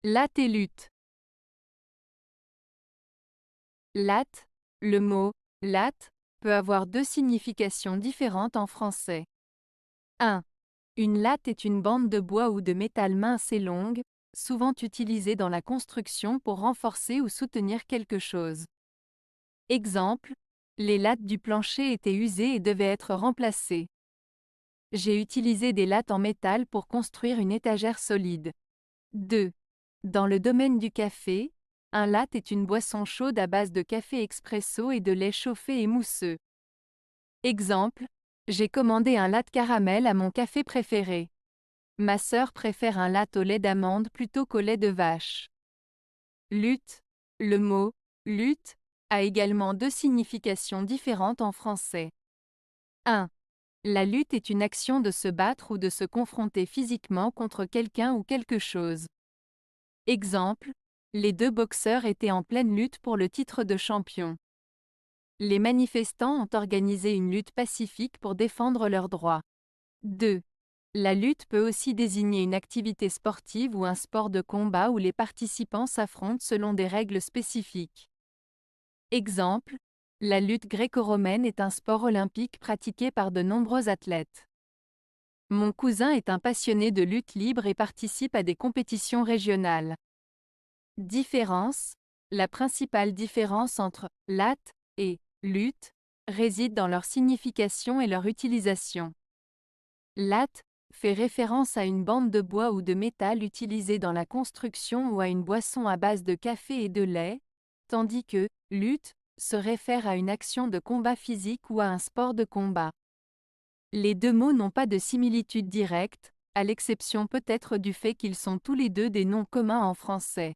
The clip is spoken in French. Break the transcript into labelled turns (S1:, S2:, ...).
S1: Latte et lutte. Latte, le mot latte peut avoir deux significations différentes en français. 1. Une latte est une bande de bois ou de métal mince et longue, souvent utilisée dans la construction pour renforcer ou soutenir quelque chose. Exemple, les lattes du plancher étaient usées et devaient être remplacées. J'ai utilisé des lattes en métal pour construire une étagère solide. 2. Dans le domaine du café, un latte est une boisson chaude à base de café expresso et de lait chauffé et mousseux. Exemple, j'ai commandé un latte caramel à mon café préféré. Ma sœur préfère un latte au lait d'amande plutôt qu'au lait de vache. Lutte, le mot lutte a également deux significations différentes en français. 1. La lutte est une action de se battre ou de se confronter physiquement contre quelqu'un ou quelque chose. Exemple, les deux boxeurs étaient en pleine lutte pour le titre de champion. Les manifestants ont organisé une lutte pacifique pour défendre leurs droits. 2. La lutte peut aussi désigner une activité sportive ou un sport de combat où les participants s'affrontent selon des règles spécifiques. Exemple, la lutte gréco-romaine est un sport olympique pratiqué par de nombreux athlètes. Mon cousin est un passionné de lutte libre et participe à des compétitions régionales. Différence. La principale différence entre latte et lutte réside dans leur signification et leur utilisation. Latte fait référence à une bande de bois ou de métal utilisée dans la construction ou à une boisson à base de café et de lait, tandis que lutte se réfère à une action de combat physique ou à un sport de combat. Les deux mots n'ont pas de similitude directe, à l'exception peut-être du fait qu'ils sont tous les deux des noms communs en français.